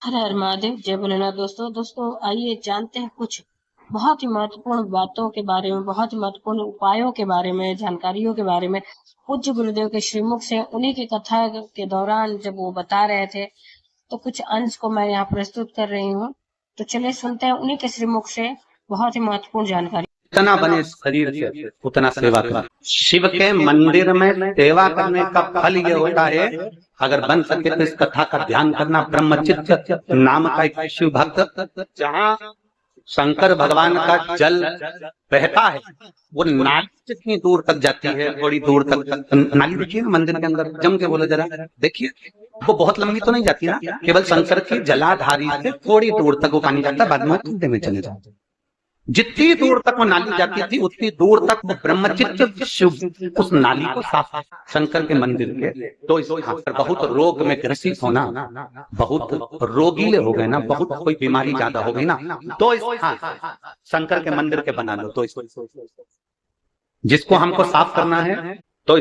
हर हर महादेव, जय भोलेनाथ। दोस्तों आइए जानते हैं कुछ बहुत ही महत्वपूर्ण बातों के बारे में, बहुत ही महत्वपूर्ण उपायों के बारे में, जानकारियों के बारे में। पूज्य गुरुदेव के श्रीमुख से उन्हीं की कथा के दौरान जब वो बता रहे थे, तो कुछ अंश को मैं यहाँ प्रस्तुत कर रही हूँ। तो चलिए सुनते हैं उन्हीं के श्रीमुख से बहुत ही महत्वपूर्ण जानकारी। जितना बने शरीर से उतना सेवा कर। शिव के मंदिर में सेवा करने का फल ये होता है, अगर बन सके तो इस कथा का ध्यान करना। ब्रह्मचित्त नाम का एक शिव भक्त, जहाँ शंकर भगवान का जल बहता है, वो नाली कितनी दूर तक जाती है, थोड़ी दूर तक। नाली देखिए ना मंदिर के अंदर, जम के बोलो जरा, देखिए वो बहुत लंबी तो नहीं जाती ना, केवल शंकर की जलाधारी से थोड़ी दूर तक वो पानी जाता है, बाद में कुंडे में चले जाते। जितनी दूर तक वो नाली जाती थी उतनी दूर तक वो ब्रह्मचित्त शिव उस नाली को साफ। शंकर के मंदिर के तो इस पर बहुत रोग में ग्रसित होना, बहुत रोगीले हो गए ना, बहुत कोई बीमारी ज्यादा हो गई ना, तो इस शंकर के मंदिर के बना लो। तो जिसको हमको साफ करना है तो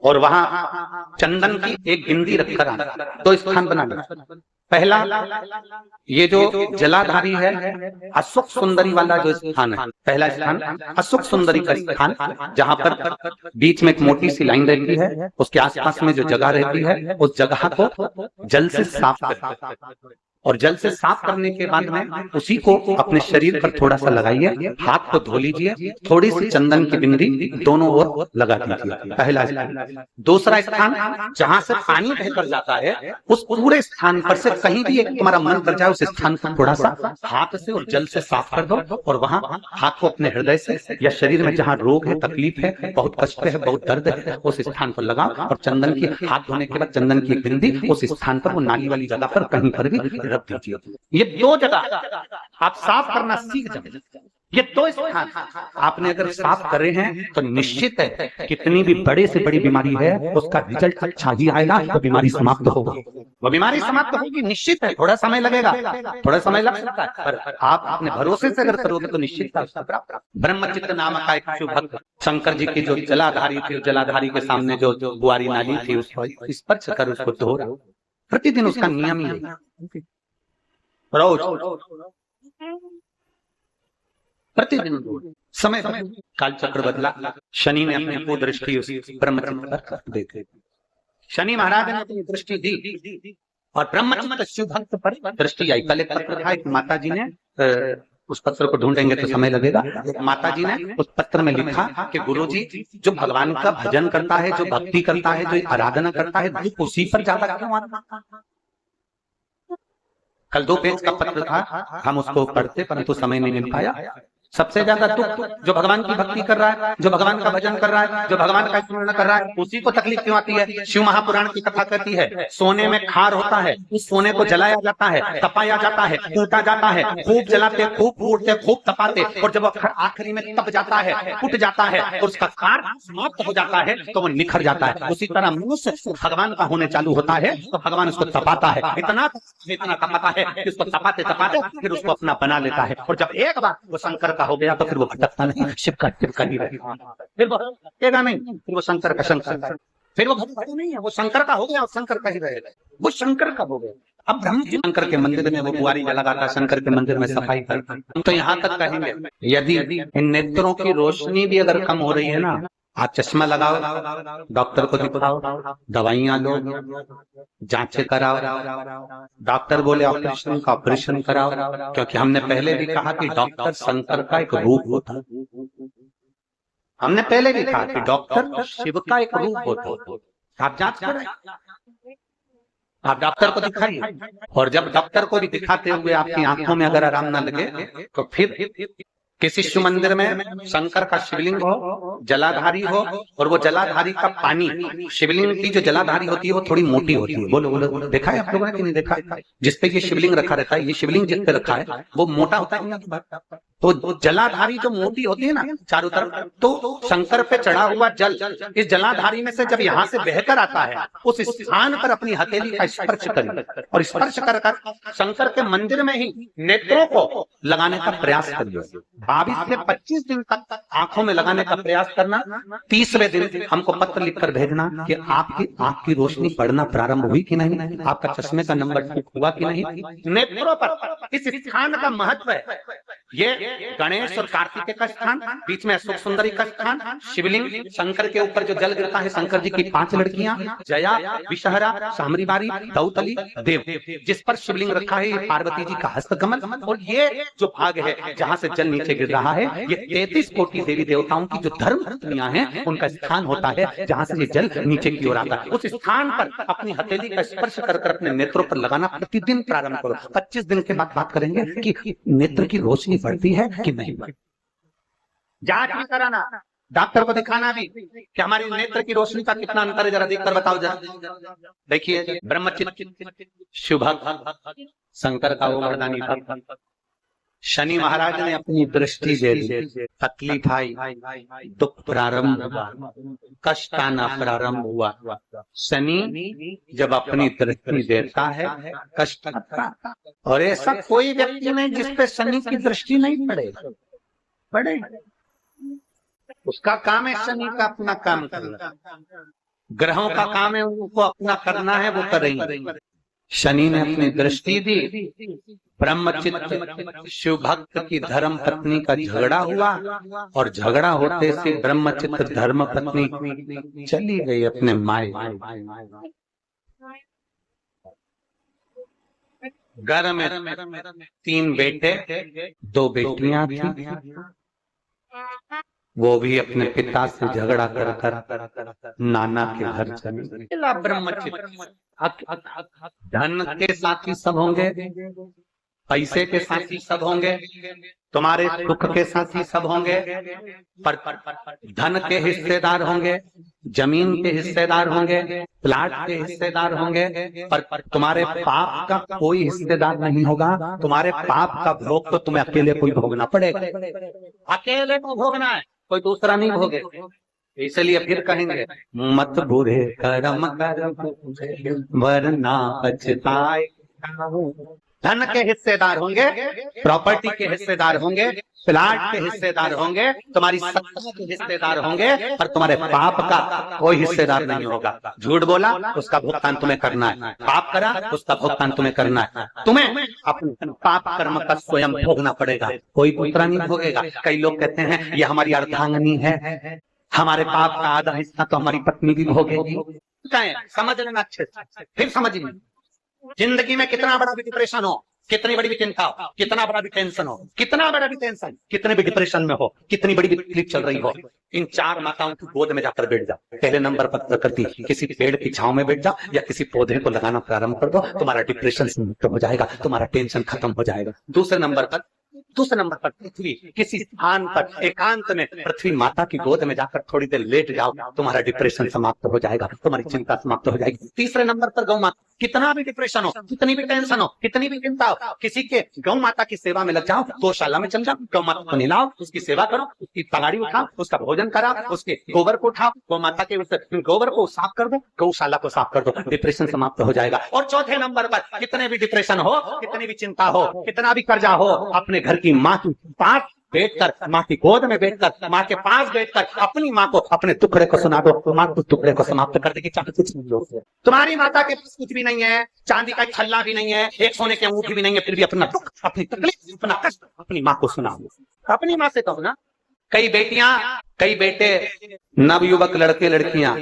और वहां चंदन की एक गिंदी रखकर तो स्थान बना लो। पहला ये जो जलाधारी है, अशोक सुंदरी वाला जो स्थान है, पहला स्थान अशोक सुंदरी का स्थान, जहां पर बीच में एक मोटी सी लाइन रहती है, उसके आसपास में जो जगह रहती है उस जगह को जल से साफ कर, और जल से साफ करने के बाद में उसी को अपने शरीर पर थोड़ा सा लगाइए, हाथ को धो लीजिए, थोड़ी सी चंदन की बिंदी दोनों ओर लगा दीजिए। पहला स्थान। दूसरा स्थान जहां से पानी बहकर जाता है, उस पूरे स्थान पर से कहीं भी एक तुम्हारा मन कर जाए, उस स्थान को थोड़ा सा हाथ से और जल से साफ कर दो, और वहां हाथ को अपने हृदय से या शरीर में जहां रोग है, तकलीफ है, बहुत कष्ट है, बहुत दर्द है, उस स्थान पर लगाओ, और चंदन की हाथ धोने के बाद चंदन की एक बिंदी उस स्थान पर, वो नाली वाली जगह पर कहीं पर भी रख दीजिए। ये दो जगह आप साफ करना सीख जाए। ये दो स्थान आपने अगर साफ करे हैं तो निश्चित है कितनी भी बड़े से बड़ी बीमारी है उसका रिजल्ट अच्छा ही आएगा, तो बीमारी समाप्त होगी। वो बीमारी समाप्त होगी, निश्चित है। थोड़ा समय लगेगा, थोड़ा समय लग सकता है, पर आप अपने भरोसे से अगर करोगे तो निश्चित ब्रह्मचित्त नाम का एक शिव भक्त, शंकर जी की जो जलाधारी थी, जलाधारी के सामने जो बुआरी नाली थी, उसको स्पर्श कर उसको धो रहा। प्रतिदिन उसका नियम ही है, रोज प्रतिदिन समय काल चक्र बदला। शनि ने अपनी को दृष्टि उस ब्रह्मचित्त पर दे दी। शनि महाराज ने अपनी दृष्टि दी और ब्रह्मचित्त शिव भक्त पर दृष्टि आई। कल एक पत्र था, एक माता जी ने, उस पत्र को ढूंढेंगे तो समय लगेगा, माता जी ने उस पत्र में लिखा कि गुरुजी जो भगवान का भजन करता है, जो भक्ति करता है, जो आराधना करता है, उसी पर ज्यादा क्यों आता। कल 2 पेज का पत्र था, हम उसको पढ़ते परंतु समय नहीं मिल पाया। सबसे ज्यादा दुख जो भगवान की भक्ति कर रहा है, जो भगवान का भजन कर रहा है, जो भगवान का स्मरण कर रहा है, उसी को तकलीफ क्यों आती है। शिव महापुराण की कथा कहती है, सोने में खार होता है, उस सोने को जलाया जाता है, तपाया जाता है, कूटा जाता है, खूब जलाते, खूब कूटते, खूब तपाते, और जब आखिरी में तप जाता है, फूट जाता है और उसका खार समाप्त हो जाता है तो वो निखर जाता है। उसी तरह मनुष्य भगवान का होने चालू होता है तो भगवान उसको तपाता है, इतना तपाता है कि उसको तपाते तपाते फिर उसको अपना बना लेता है। और जब एक बार वो शंकर का हो गया तो फिर वो भटकता नहीं, शिव का ही रहेगा, फिर वो भटकेगा नहीं, फिर वो शंकर का फिर वो भटकता नहीं है, वो शंकर का हो गया और शंकर का ही रहेगा, वो शंकर का हो गया। अब ब्रह्म शंकर के मंदिर में वो बुआरी लगाता, शंकर के मंदिर में सफाई करता। हम तो यहाँ तक कहेंगे, यदि इन नेत्रों की रोशनी भी अगर कम हो रही है ना, आप चश्मा लगाओ, डॉक्टर को दिखाओ, दवाइयां लो, जांचें कराओ, डॉक्टर बोले ऑपरेशन का ऑपरेशन कराओ, क्योंकि हमने पहले भी कहा कि डॉक्टर शंकर का एक रूप होता है। हमने पहले भी कहा कि डॉक्टर शिव का एक रूप होता है। आप जांच करें, आप डॉक्टर को दिखाइए, और जब डॉक्टर को भी दिखाते हुए आपकी आंखों में अगर आराम ना लगे तो फिर किसी शिव मंदिर में शंकर का शिवलिंग हो, जलाधारी हो, और वो जलाधारी का पानी, शिवलिंग की जो जलाधारी होती है वो थोड़ी मोटी होती है। बोलो बोलो, देखा है आप लोगों ने कि नहीं देखा है। जिसपे ये शिवलिंग रखा रहता है, ये शिवलिंग जिस पे रखा है वो मोटा होता है, तो जलाधारी जो मोती होती है ना चारों तरफ, तो शंकर पे चढ़ा हुआ जल इस जलाधारी में से जब यहाँ से बहकर आता है, उस स्थान पर अपनी हथेली का स्पर्श करिए और स्पर्श कर शंकर के मंदिर में ही नेत्रों को लगाने का प्रयास करिए। 22 से 25 दिन तक आंखों में लगाने का प्रयास करना। 30वें दिन हमको पत्र लिखकर भेजना कि आपकी आंख की रोशनी पड़ना प्रारंभ हुई कि नहीं, आपका चश्मे का नंबर ठीक हुआ कि नहीं। नेत्रों पर इस स्थान का महत्व है। ये गणेश और कार्तिकेय का स्थान, बीच में अशोक सुंदरी का स्थान, शिवलिंग, शंकर के ऊपर जो जल गिरता है, शंकर जी की 5 लड़कियां, जया, विषहरा, शामरीबारी, दौतली, देव, जिस पर शिवलिंग रखा है, ये पार्वती जी का हस्तकमल। और ये जो भाग है जहां से जल नीचे गिर रहा है, ये 33 कोटि देवी देवताओं की जो धर्म पत्नियां हैं उनका स्थान होता है, जहां से ये जल नीचे की ओर आता है। उस स्थान पर अपनी हथेली का स्पर्श कर अपने नेत्रों पर लगाना प्रतिदिन प्रारंभ करो। 25 दिन के बाद बात करेंगे कि नेत्र की रोशनी बढ़ती है कि नहीं बढ़ती। जांच भी कराना, डॉक्टर को दिखाना भी कि हमारी नेत्र की रोशनी का कितना अंतर है, जरा देखकर बताओ जरा। देखिए, ब्रह्मचित्त शुभ शंकर का वो वरदानी भक्त, शनि महाराज ने अपनी दृष्टि दे दी, तकलीफ आई, दुख प्रारंभ हुआ, कष्ट आना प्रारंभ हुआ। शनि जब अपनी दृष्टि देता है कष्ट आता है, और ऐसा कोई व्यक्ति नहीं जिसपे शनि की दृष्टि नहीं पड़े। उसका काम है शनि का अपना काम करना, ग्रहों का काम है उनको अपना करना है, वो करेंगे। शनि ने अपनी दृष्टि दी, ब्रह्मचित्त शिव भक्त की धर्म पत्नी का झगड़ा हुआ, और झगड़ा होते से ब्रह्मचित्त धर्म पत्नी चली गई अपने माय। घर में 3 बेटे 2 बेटियां थी, वो भी अपने पिता से झगड़ा कर नाना के घर चले। ब्रह्मचित्त धन के साथी सब होंगे, पैसे के साथी सब होंगे, तुम्हारे सुख के साथी सब होंगे, पर धन के हिस्सेदार होंगे, जमीन के हिस्सेदार होंगे, प्लाट के हिस्सेदार होंगे, पर तुम्हारे पाप का कोई हिस्सेदार नहीं होगा। तुम्हारे पाप का भोग तो तुम्हें अकेले कोई भोगना पड़ेगा, अकेले को भोगना है, कोई दूसरा नहीं भोगे। इसलिए फिर कहेंगे, मत बुरे कर्म कर वरना पछताए। धन के हिस्सेदार होंगे, प्रॉपर्टी के हिस्सेदार होंगे, प्लाट के हिस्सेदार होंगे, तुम्हारी सत्ता के हिस्सेदार होंगे, पर तुम्हारे पाप का कोई हिस्सेदार नहीं होगा। झूठ बोला उसका भुगतान तुम्हें करना है, पाप करा उसका भुगतान तुम्हें करना है। तुम्हें अपने पाप कर्म का स्वयं भोगना पड़ेगा, कोई दूसरा नहीं भोगेगा। कई लोग कहते हैं ये हमारी अर्धांगिनी है, हमारे पाप का आधा हिस्सा तो हमारी पत्नी भी भोगेगी। समझ लेना अच्छे से, फिर समझिए, जिंदगी में कितना बड़ा भी डिप्रेशन हो, कितनी बड़ी भी चिंता हो, कितना बड़ा भी टेंशन हो, कितना बड़ा भी टेंशन, कितने भी डिप्रेशन में हो, कितनी बड़ी भी तकलीफ चल रही हो, इन 4 माताओं की गोद में जाकर बैठ जाओ। पहले नंबर पर प्रकृति, किसी पेड़ की छांव में बैठ जाओ या किसी पौधे को लगाना प्रारंभ कर दो, तुम्हारा डिप्रेशन से मुक्त हो जाएगा, तुम्हारा टेंशन खत्म हो जाएगा। दूसरे नंबर पर पृथ्वी, किसी स्थान पर एकांत में पृथ्वी माता की गोद में जाकर थोड़ी देर लेट जाओ, तुम्हारा डिप्रेशन समाप्त हो जाएगा, तुम्हारी चिंता समाप्त हो जाएगी। तीसरे नंबर पर गौ माता, कितना भी डिप्रेशन हो, कितनी भी टेंशन हो, कितनी भी चिंता हो, किसी के गौ माता की सेवा में लग जाओ, गौशाला में चल जाओ, गौ माता को नहलाओ, उसकी सेवा करो, उसकी तगाड़ी उठाओ, उसका भोजन कराओ, उसके गोबर को उठाओ, गौ माता के गोबर को साफ कर दो, गौशाला को साफ कर दो, डिप्रेशन समाप्त हो जाएगा। और चौथे नंबर पर कितने भी डिप्रेशन हो, कितनी भी चिंता हो, कितना भी कर्जा हो, अपने घर की माँ के पास बैठकर, माँ की गोद में बैठकर, माँ के पास बैठकर अपनी माँ को अपने टुकड़े को सुना दो, माँ को टुकड़े को समाप्त कर देगी। चाहे कुछ नहीं हो, तुम्हारी माता के पास कुछ भी नहीं है, चांदी का छल्ला भी नहीं है, एक सोने की अंगूठी भी नहीं है, फिर भी अपना दुख, अपनी तकलीफ, अपना कष्ट अपनी माँ को सुनाओ, अपनी माँ से कहो ना। कई बेटे नवयुवक लड़के लड़कियां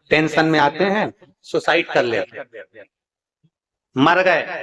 टेंशन में आते हैं, सुसाइड कर लेते, मर गए।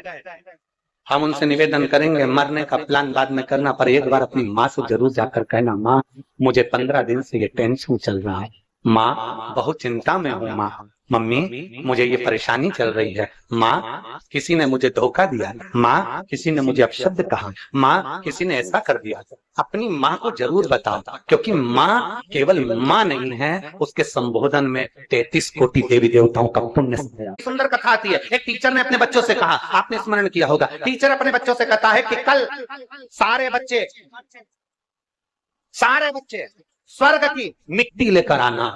हम उनसे निवेदन करेंगे, मरने का प्लान बाद में करना, पर एक बार अपनी माँ से जरूर जाकर कहना, माँ मुझे 15 दिन से ये टेंशन चल रहा है, माँ बहुत चिंता में हूँ, माँ मम्मी मुझे ये परेशानी चल रही है, माँ किसी ने मुझे धोखा दिया, माँ किसी ने मुझे अपशब्द कहा, माँ किसी ने ऐसा कर दिया। अपनी माँ को जरूर बताओ, क्योंकि माँ केवल माँ नहीं है, उसके संबोधन में 33 कोटि देवी देवताओं का पुण्य। सुंदर कथा आती है, एक टीचर ने अपने बच्चों से कहा, आपने स्मरण किया होगा, टीचर अपने बच्चों से कहता है कि कल सारे बच्चे सारे बच्चे स्वर्ग की मिट्टी लेकर आना।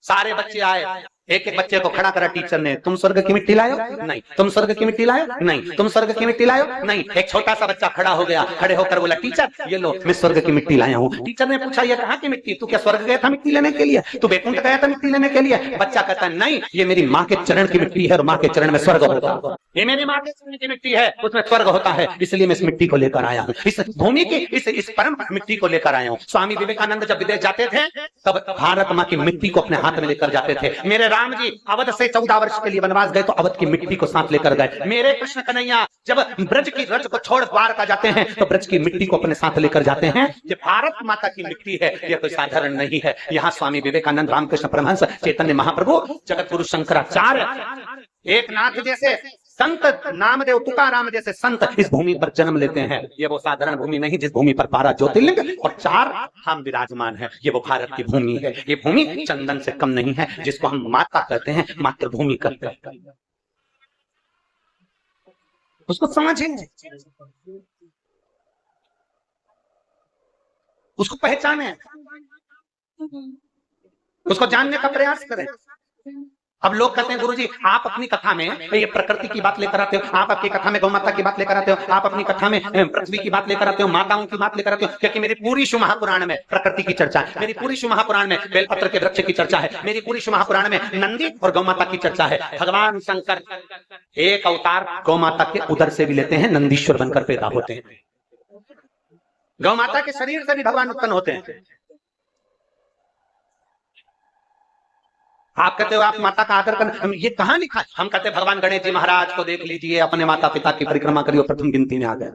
सारे बच्चे आए, एक एक बच्चे को खड़ा करा टीचर ने, तुम स्वर्ग की मिट्टी लायो? नहीं। तुम स्वर्ग की मिट्टी लायो? नहीं। तुम स्वर्ग की मिट्टी लायो? नहीं। एक छोटा सा बच्चा खड़ा हो गया, खड़े होकर बोला, टीचर ये लो, मैं स्वर्ग की मिट्टी लाया हूँ। टीचर ने पूछा, ये कहाँ की मिट्टी? तू क्या स्वर्ग गया था मिट्टी लेने के लिए? तू बैकुंठ गया था मिट्टी लेने के लिए? बच्चा कहता है, नहीं, ये मेरी माँ के चरण की मिट्टी है और माँ के चरण में स्वर्ग होता है। ये मेरी माँ के चरण की मिट्टी है, उसमें स्वर्ग होता है, इसलिए मैं इस मिट्टी को लेकर आया हूँ, इस भूमि की इस परम मिट्टी को लेकर आया हूँ। स्वामी विवेकानंद जब विदेश जाते थे तब भारत माँ की मिट्टी को अपने हाथ में लेकर जाते थे। मेरे राम जी अवध से 14 वर्ष के लिए वनवास गए तो अवध की मिट्टी को साथ लेकर गए। मेरे कृष्ण कन्हैया जब ब्रज की रज को छोड़ द्वारका जाते हैं तो ब्रज की मिट्टी को अपने साथ लेकर जाते हैं। ये भारत माता की मिट्टी है, यह कोई साधारण नहीं है। यहाँ स्वामी विवेकानंद, रामकृष्ण परमहंस, चैतन्य महाप्रभु, जगत गुरु शंकराचार्य, एक नाथ जैसे संत, नामदेव, तुकाराम जैसे संत इस भूमि पर जन्म लेते हैं। ये वो साधारण भूमि नहीं जिस भूमि पर 12 ज्योतिर्लिंग और 4 धाम विराजमान है। ये वो भारत की भूमि है। ये भूमि चंदन से कम नहीं है, जिसको हम माता कहते हैं, मातृभूमि कहते हैं। उसको समझें, उसको पहचाने, उसको जानने का प्रयास करें। अब लोग कहते हैं, गुरुजी आप अपनी कथा में ये प्रकृति की बात लेकर आते हो, आप अपनी कथा में गौ माता की बात लेकर आते हो, आप अपनी कथा में पृथ्वी की बात लेकर आते हो, माताओं की बात लेकर आते हो, क्योंकि मेरी पूरी शिव महापुराण में प्रकृति की चर्चा है, मेरी पूरी शिव महापुराण में बेलपत्र के वृक्ष की चर्चा है, मेरी पूरी शिव महापुराण में नंदी और गौ माता की चर्चा है। भगवान शंकर एक अवतार गौ माता के उदर से भी लेते हैं, नंदीश्वर बनकर पैदा होते हैं। गौ माता के शरीर से भी भगवान उत्पन्न होते हैं। आप कहते हो आप माता का आदर करना, ये कहां लिखा है? हम कहते हैं भगवान गणेश जी महाराज को देख लीजिए, अपने माता पिता की परिक्रमा करिए, प्रथम गिनती में आ गए।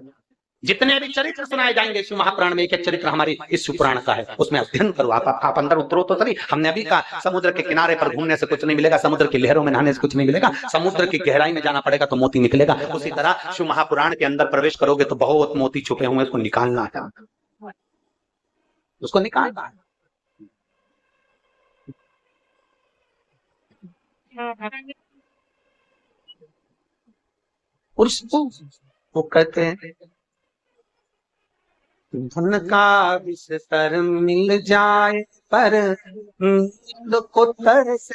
जितने भी चरित्र सुनाए जाएंगे शिव महापुराण में, एक एक चरित्र हमारी इस शिव पुराण का है, उसमें अध्ययन करो। आप अंदर उतरो तो सही। हमने अभी कहा समुद्र के किनारे पर घूमने से कुछ नहीं मिलेगा, समुद्र की लहरों में नहाने से कुछ नहीं मिलेगा, समुद्र की गहराई में जाना पड़ेगा तो मोती निकलेगा। उसी तरह शिव महापुराण के अंदर प्रवेश करोगे तो बहुत मोती छुपे हुए, उसको निकालना है, उसको निकालना है। उसको वो कहते हैं, धन का विस्तर मिल जाए पर नींद को तरस।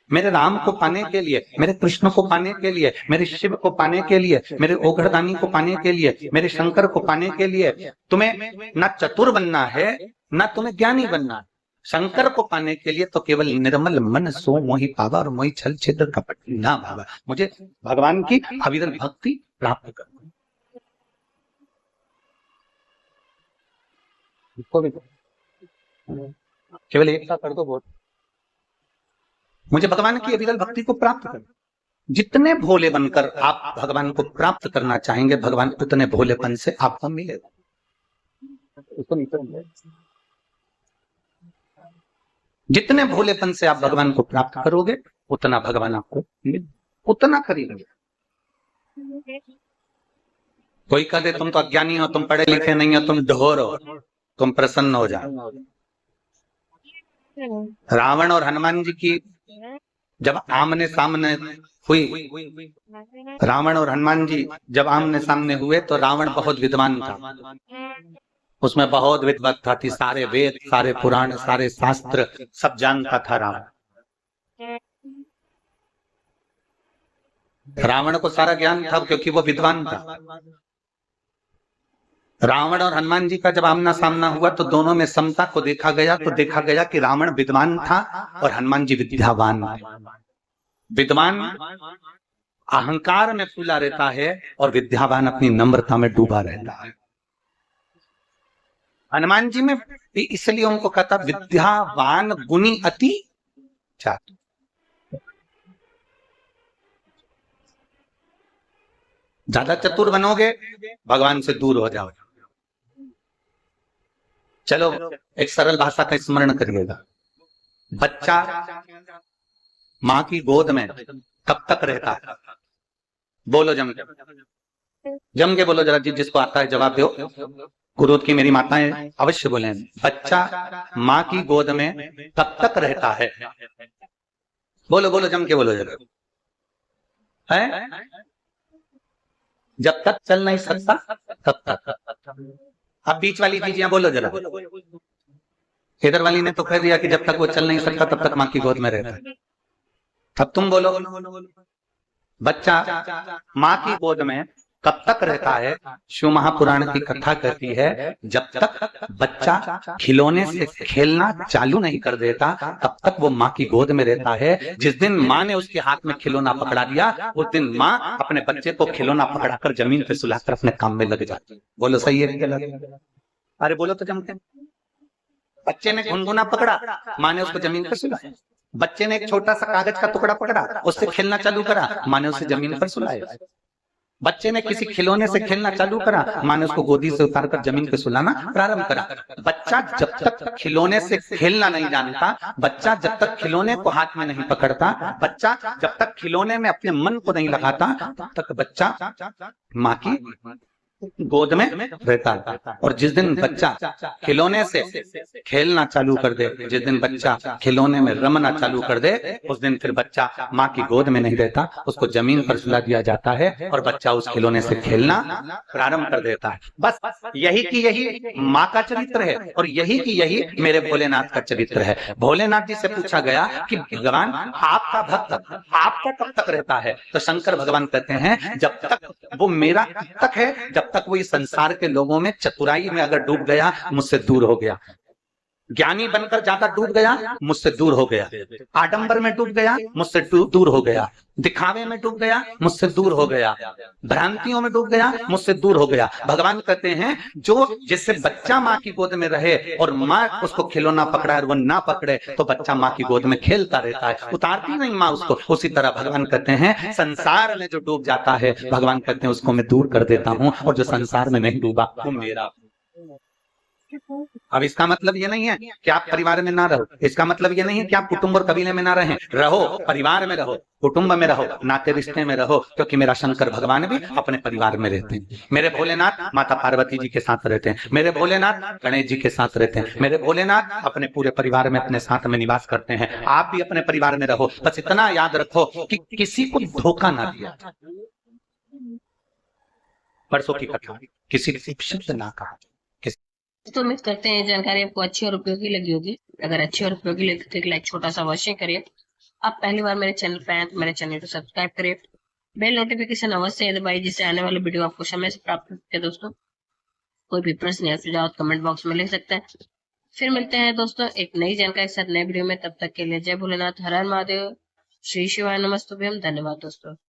मेरे राम को पाने के लिए, मेरे कृष्ण को पाने के लिए, मेरे शिव को पाने के लिए, मेरे ओघड़दानी को पाने के लिए, मेरे शंकर को पाने के लिए तुम्हें न चतुर बनना है न तुम्हें ज्ञानी बनना है। शंकर को पाने के लिए तो केवल निर्मल मन सो मोहि पावा और मोहि छल छिद्र कपट ना भावा। मुझे भगवान की अविरल भक्ति प्राप्त करनी, केवल एक सा कर दो बहुत। मुझे भगवान की अविरल भक्ति को प्राप्त करना। जितने भोले बनकर आप भगवान को प्राप्त करना चाहेंगे, भगवान उतने भोलेपन से आपको मिलेगा। जितने भोलेपन से आप भगवान को प्राप्त करोगे उतना भगवान आपको उतना करेंगे। कोई कह दे तुम तो अज्ञानी हो, तुम पढ़े लिखे नहीं हो, तुम ढोर हो, तुम प्रसन्न हो जाओ। रावण और हनुमान जी की जब आमने सामने हुई, रावण और हनुमान जी जब आमने सामने हुए तो रावण बहुत विद्वान था, उसमें बहुत विद्वत्ता थी, सारे वेद, सारे पुराण, सारे शास्त्र सब जानता था रावण। रावण को सारा ज्ञान था क्योंकि वो विद्वान था। रावण और हनुमान जी का जब आमना सामना हुआ तो दोनों में समता को देखा गया, तो देखा गया कि रावण विद्वान था और हनुमान जी विद्यावान। विद्वान अहंकार में फूला रहता है और विद्यावान अपनी नम्रता में डूबा रहता है। हनुमान जी में इसलिए उनको कहता विद्यावान गुणी अति चातुर। ज्यादा चतुर बनोगे भगवान से दूर हो जाओगे। चलो एक सरल भाषा का स्मरण करिएगा। बच्चा माँ की गोद में कब तक रहता है? बोलो जम के बोलो जरा, जिसको आता है जवाब दो। गुरु की मेरी माताएं अवश्य बोले। बच्चा माँ की गोद में कब तक रहता है? बोलो बोलो जम के बोलो जरा। है जब तक चल नहीं सकता तब तक। अब बीच वाली चीजें बोलो जरा। इधर वाली ने तो कह दिया कि जब तक वो चल नहीं सकता तब तक माँ की गोद में रहता है। अब तुम बोलो, बच्चा माँ की गोद में कब तक रहता है? शिव महापुराण की कथा कहती है जब तक बच्चा खिलौने से खेलना चालू नहीं कर देता तब तक वो माँ की गोद में रहता है। जिस दिन माँ ने उसके हाथ में खिलौना पकड़ा दिया उस दिन माँ अपने बच्चे को खिलौना पकड़ाकर जमीन पे सुलाकर अपने काम में लग जाती। बोलो सही है कि गलत? अरे बोलो तो जमते। बच्चे ने गुनगुना पकड़ा, माँ ने उसको जमीन पर सुलाया। बच्चे ने एक छोटा सा कागज का टुकड़ा पकड़ा, उससे खेलना चालू करा, माँ ने उसे जमीन पर सुलाया। बच्चे ने किसी खिलौने से खेलना चालू करा, माँ ने उसको गोदी से उतारकर जमीन पे सुलाना प्रारंभ करा। बच्चा जब तक खिलौने से खेलना नहीं जानता, बच्चा जब तक खिलौने को हाथ में नहीं पकड़ता, बच्चा जब तक खिलौने में अपने मन को नहीं लगाता तब तक बच्चा माँ की गोद में रहता है। और जिस दिन बच्चा खिलौने से खेलना चालू कर दे, जिस दिन बच्चा खिलौने में रमना चालू कर दे, उस दिन फिर बच्चा माँ की गोद में नहीं रहता, उसको जमीन पर सुला दिया जाता है और बच्चा उस खिलौने से खेलना प्रारंभ कर देता है। बस यही की यही माँ का चरित्र है और यही की यही मेरे भोलेनाथ का चरित्र है। भोलेनाथ जी से पूछा गया कि भगवान आपका भक्त आपका कब तक रहता है? तो शंकर भगवान कहते हैं जब तक वो मेरा तक है, जब तक वो इस संसार के लोगों में चतुराई में अगर डूब गया मुझसे दूर हो गया, ज्ञानी बनकर ज्यादा डूब गया मुझसे दूर हो गया, आडंबर में डूब गया मुझसे दूर हो गया, दिखावे में डूब गया मुझसे दूर हो गया, भ्रांतियों में डूब गया मुझसे दूर हो गया। भगवान कहते हैं जो जिससे बच्चा माँ की गोद में रहे और माँ उसको खिलौना पकड़ा और वो ना पकड़े तो बच्चा माँ की गोद में खेलता रहता है, उतारती नहीं माँ उसको। उसी तरह भगवान कहते हैं संसार में जो डूब जाता है भगवान कहते हैं उसको मैं दूर कर देता हूँ और जो संसार में नहीं डूबा वो मेरा। अब इसका मतलब ये नहीं है कि आप परिवार में ना रहो, इसका मतलब ये नहीं है कि आप कुटुंब और कबीले में ना रहें। रहो, परिवार में रहो, कुटुंब में रहो, नाते रिश्ते में रहो, क्योंकि मेरा शंकर भगवान भी अपने परिवार में रहते हैं। मेरे भोलेनाथ माता पार्वती जी के साथ रहते हैं, मेरे भोलेनाथ गणेश जी के साथ रहते हैं, मेरे भोलेनाथ अपने पूरे परिवार में अपने साथ में निवास करते हैं। आप भी अपने परिवार में रहो, बस इतना याद रखो कि किसी को धोखा ना दिया। परसों की कथा, किसी शब्द ना कहा। तो उम्मीद करते हैं जानकारी आपको अच्छी और उपयोगी लगी होगी। अगर अच्छी और उपयोगी लगी तो एक लाइक छोटा सा अवश्य करिए। आप पहली बार मेरे चैनल पे आए तो मेरे चैनल को सब्सक्राइब करिए, बेल नोटिफिकेशन अवश्य दबाइए जिससे आने वाले वीडियो आपको समय से प्राप्त हो सके। दोस्तों कोई भी प्रश्न या सुझाव कमेंट बॉक्स में लिख सकते हैं। फिर मिलते हैं दोस्तों एक नई जानकारी के साथ नए वीडियो में। तब तक के लिए जय भोलेनाथ, हर हर महादेव, श्री शिवाय नमस्तुभ्यम। धन्यवाद दोस्तों।